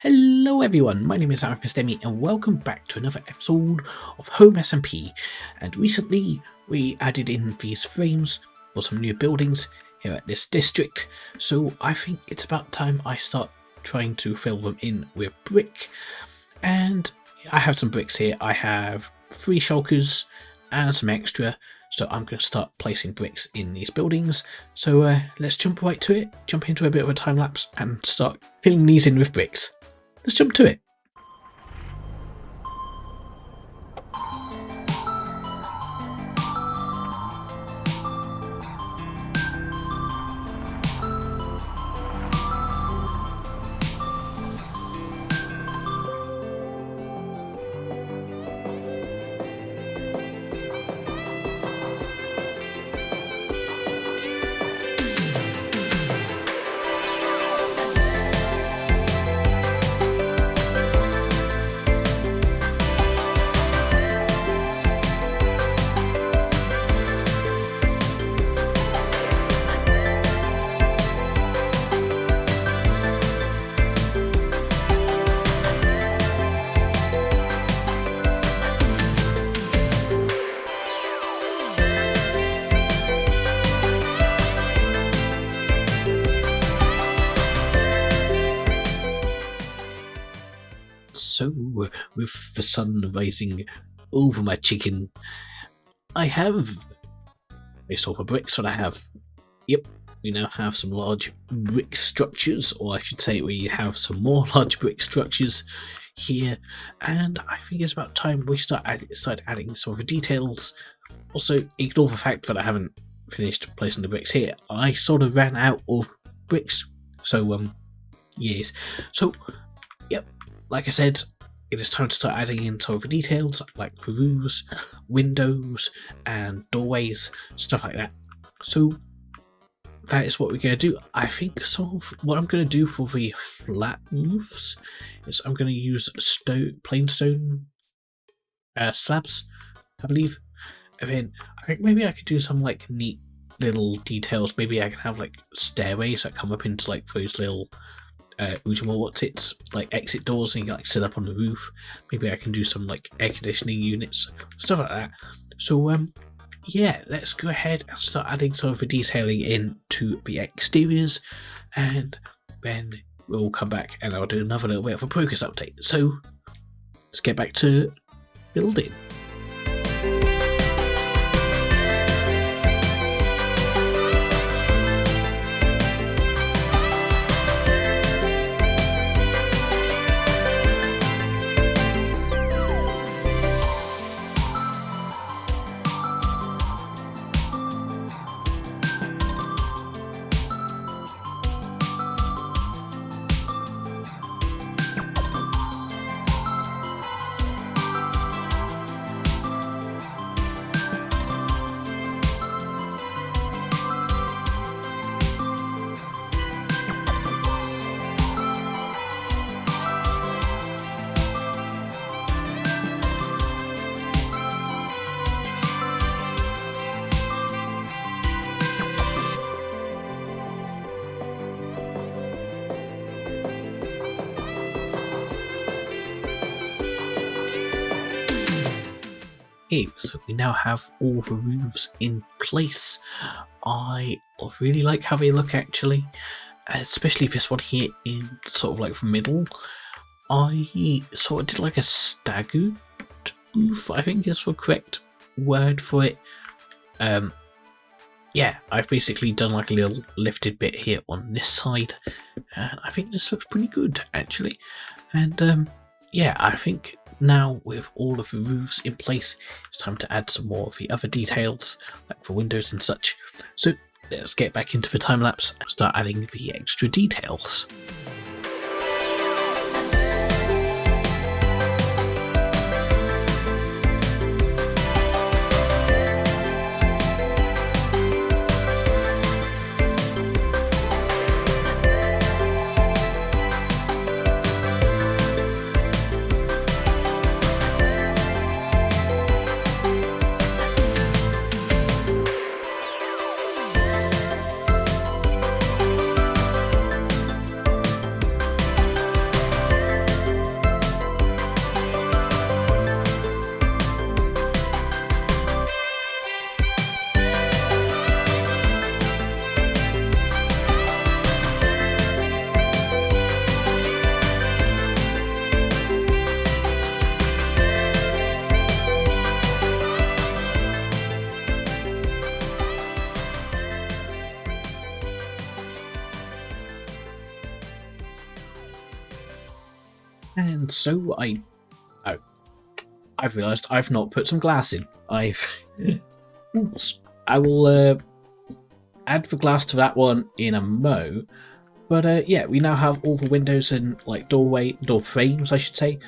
Hello everyone, my name is HomeSmp and welcome back to another episode of HomeSmp. And recently we added in these frames for some new buildings here at this district, so I think it's about time I start trying to fill them in with brick. And I have some bricks here. I have 3 shulkers and some extra, so I'm going to start placing bricks in these buildings. So let's jump right to it, jump into a bit of a time lapse and start filling these in with bricks. Let's jump to it. So, with the sun rising over my chicken, I have based off of bricks what I have. Yep, we now have some large brick structures, or I should say we have some more large brick structures here, and I think it's about time we start adding some of the details. Also, ignore the fact that I haven't finished placing the bricks here. I sort of ran out of bricks, so yes. So, yep. Like I said, it is time to start adding in some of the details, like the roofs, windows, and doorways, stuff like that. So that is what we're going to do. I think some of what I'm going to do for the flat roofs is I'm going to use plain stone slabs, I believe. And then I think maybe I could do some like neat little details. Maybe I can have like stairways that come up into like those little like exit doors, and you can like sit up on the roof. Maybe I can do some like air conditioning units, stuff like that. So yeah, let's go ahead and start adding some of the detailing into the exteriors, and then we'll come back and I'll do another little bit of a progress update. So let's get back to building. Okay, so we now have all the roofs in place. I really like how they look actually, especially this one here in sort of like the middle. I sort of did like a staggered roof, I think is the correct word for it. Yeah, I've basically done like a little lifted bit here on this side, and I think this looks pretty good actually. And yeah, I think now with all of the roofs in place, it's time to add some more of the other details, like the windows and such. So let's get back into the time lapse and start adding the extra details. And so I've realised I've not put some glass in. Oops. I will add the glass to that one in a mo. But yeah, we now have all the windows and like door frames, I should say,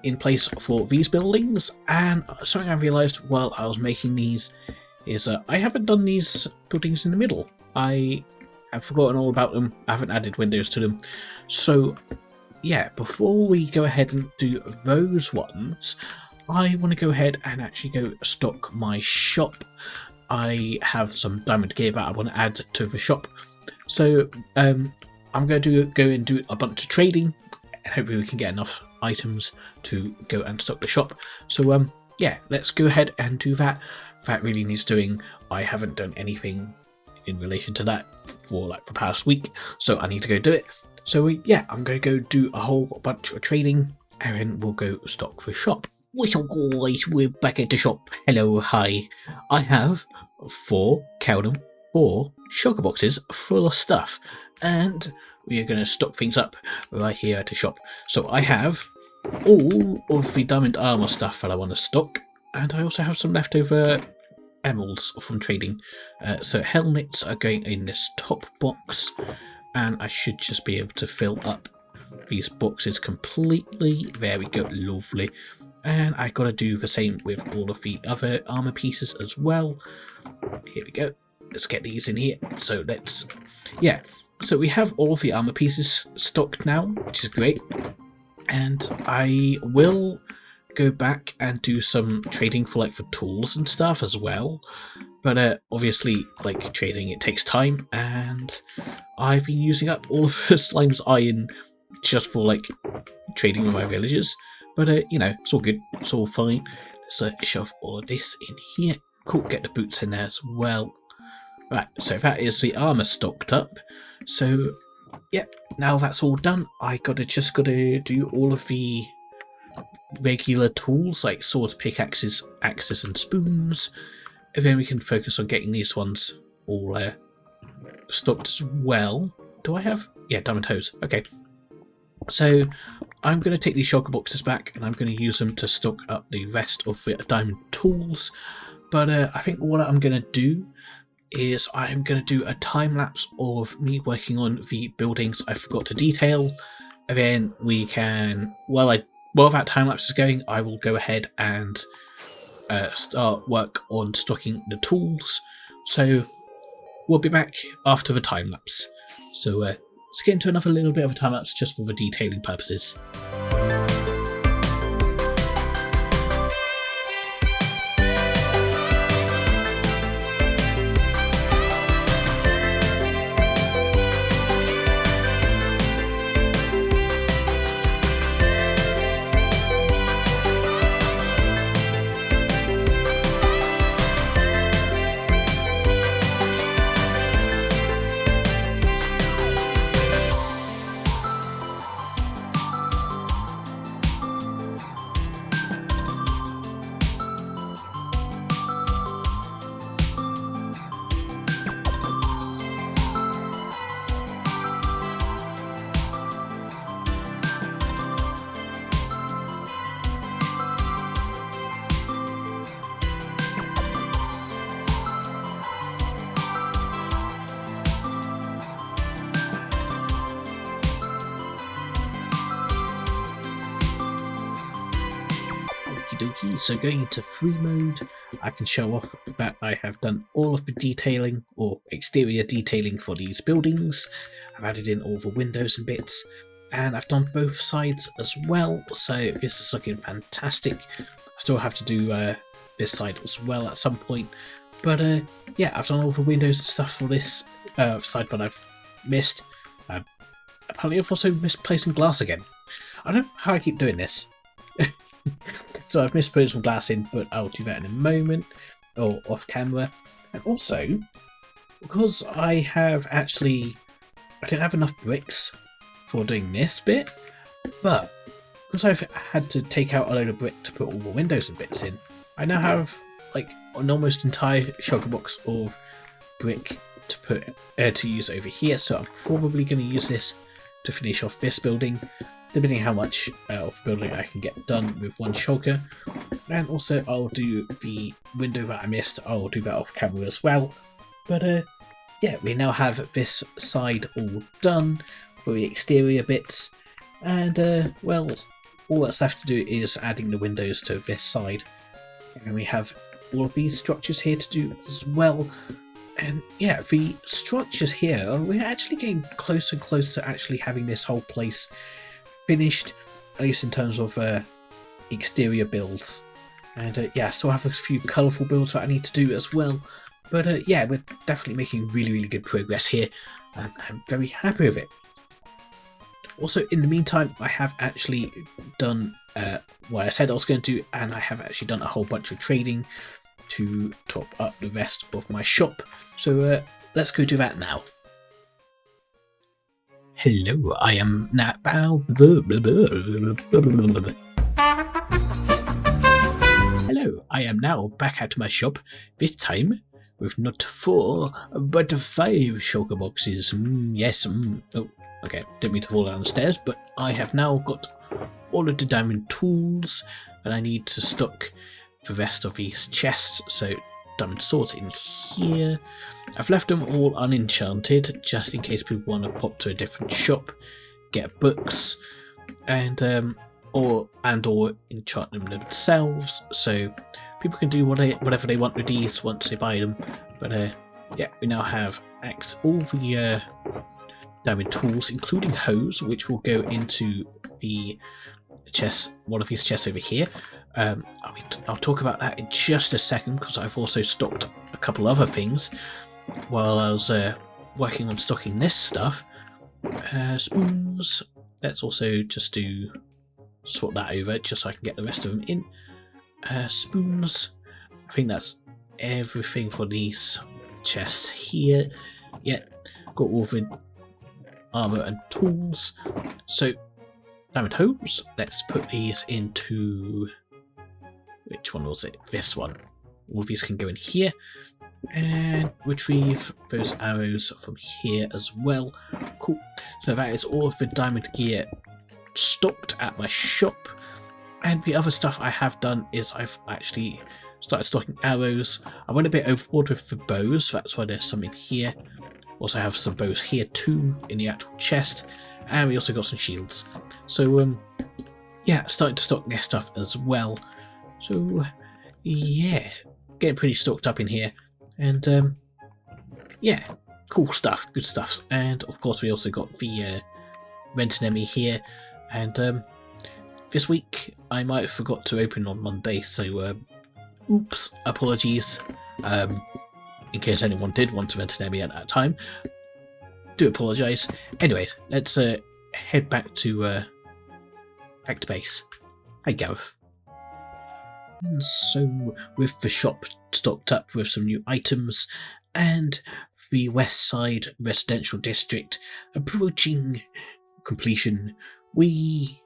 in place for these buildings. And something I realised while I was making these is I haven't done these buildings in the middle. I have forgotten all about them. I haven't added windows to them. So yeah, before we go ahead and do those ones, I want to go ahead and actually go stock my shop. I have some diamond gear that I want to add to the shop. So I'm going to go and do a bunch of trading, and hopefully we can get enough items to go and stock the shop. So yeah, let's go ahead and do that. That really needs doing. I haven't done anything in relation to that for like the past week, so I need to go do it. So yeah, I'm going to go do a whole bunch of trading, and then we'll go stock the shop. What's up, guys? We're back at the shop. Hello, hi. I have 4 shulker boxes full of stuff, and we are going to stock things up right here at the shop. So I have all of the diamond armor stuff that I want to stock, and I also have some leftover emeralds from trading. So helmets are going in this top box, and I should just be able to fill up these boxes completely. There we go, lovely. And I got to do the same with all of the other armor pieces as well. Here we go. Let's get these in here. So yeah. So we have all of the armor pieces stocked now, which is great. And I will go back and do some trading for like for tools and stuff as well. But obviously, like trading, it takes time, and I've been using up all of the slime's iron just for like trading with my villagers. But you know, it's all good, it's all fine. Let's shove all of this in here. Cool, get the boots in there as well. Right, so that is the armor stocked up. So yeah, now that's all done, I just gotta do all of the regular tools like swords, pickaxes, axes and spoons, and then we can focus on getting these ones all stocked as well. Do I have? Yeah, diamond hose. Okay. So I'm going to take these shulker boxes back, and I'm going to use them to stock up the rest of the diamond tools. But I think what I'm going to do is I'm going to do a time lapse of me working on the buildings I forgot to detail, and then we can, while that time lapse is going, I will go ahead and start work on stocking the tools. So we'll be back after the time lapse. So let's get into another little bit of a time lapse just for the detailing purposes. So going into free mode, I can show off that I have done all of the detailing or exterior detailing for these buildings. I've added in all the windows and bits, and I've done both sides as well, so this is looking fantastic. I still have to do this side as well at some point, but yeah, I've done all the windows and stuff for this side, but I've missed. Apparently I've also missed placing glass again. I don't know how I keep doing this. So I've missed putting some glass in, but I'll do that in a moment, or off camera. And also, because I didn't have enough bricks for doing this bit, but because I've had to take out a load of brick to put all the windows and bits in, I now have like an almost entire shulker box of brick to put to use over here. So I'm probably going to use this to finish off this building. depending how much of building I can get done with one shulker. And also I'll do the window that I missed, I'll do that off camera as well. But yeah, we now have this side all done for the exterior bits, and well, all that's left to do is adding the windows to this side. And we have all of these structures here to do as well. And yeah, the structures here, we're actually getting closer and closer to actually having this whole place finished, at least in terms of exterior builds. And yeah, I still have a few colourful builds that I need to do as well. But yeah, we're definitely making really good progress here, and I'm very happy with it. Also, in the meantime, I have actually done what I said I was going to do, and I have actually done a whole bunch of trading to top up the rest of my shop. So let's go do that now. Hello, I am now. Hello, I am now back at my shop. This time with not 4 but 5 shulker boxes. Yes. Oh, okay. Didn't mean to fall down the stairs, but I have now got all of the diamond tools, and I need to stock the rest of these chests. So diamond swords in here. I've left them all unenchanted just in case people want to pop to a different shop, get books, and or enchant them themselves. So people can do whatever they want with these once they buy them. But yeah, we now have all the diamond tools, including hose, which will go into the chest, one of these chests over here. I'll talk about that in just a second, because I've also stocked a couple other things while I was working on stocking this stuff. Spoons. Let's also just swap that over just so I can get the rest of them in. Spoons. I think that's everything for these chests here. Yeah, got all the armor and tools. So diamond hose. Let's put these into, which one was it? This one. All of these can go in here, and retrieve those arrows from here as well. Cool. So that is all of the diamond gear stocked at my shop. And the other stuff I have done is I've actually started stocking arrows. I went a bit overboard with the bows, that's why there's some in here. Also have some bows here too in the actual chest, and we also got some shields. So yeah, starting to stock their stuff as well. So yeah, getting pretty stocked up in here, and yeah, cool stuff, good stuff. And of course we also got the NVMe here, and this week I might have forgot to open on Monday, so oops, apologies. In case anyone did want to NVMe at that time, do apologise. Anyways, let's head back to base. Hi Gareth. And so, with the shop stocked up with some new items, and the West Side residential district approaching completion, we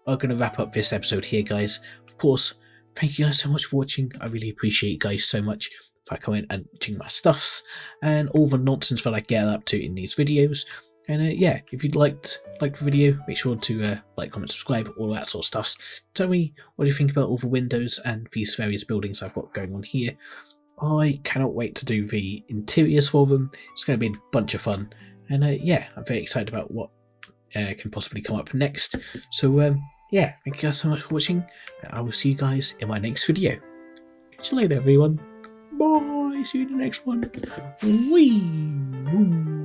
are going to wrap up this episode here, guys. Of course, thank you guys so much for watching. I really appreciate you guys so much for coming and watching my stuffs and all the nonsense that I get up to in these videos. And yeah, if you'd liked the video, make sure to like, comment, subscribe, all that sort of stuff. Tell me what you think about all the windows and these various buildings I've got going on here. I cannot wait to do the interiors for them. It's going to be a bunch of fun. And yeah, I'm very excited about what can possibly come up next. So yeah, thank you guys so much for watching, and I will see you guys in my next video. Catch you later, everyone. Bye. See you in the next one. Whee!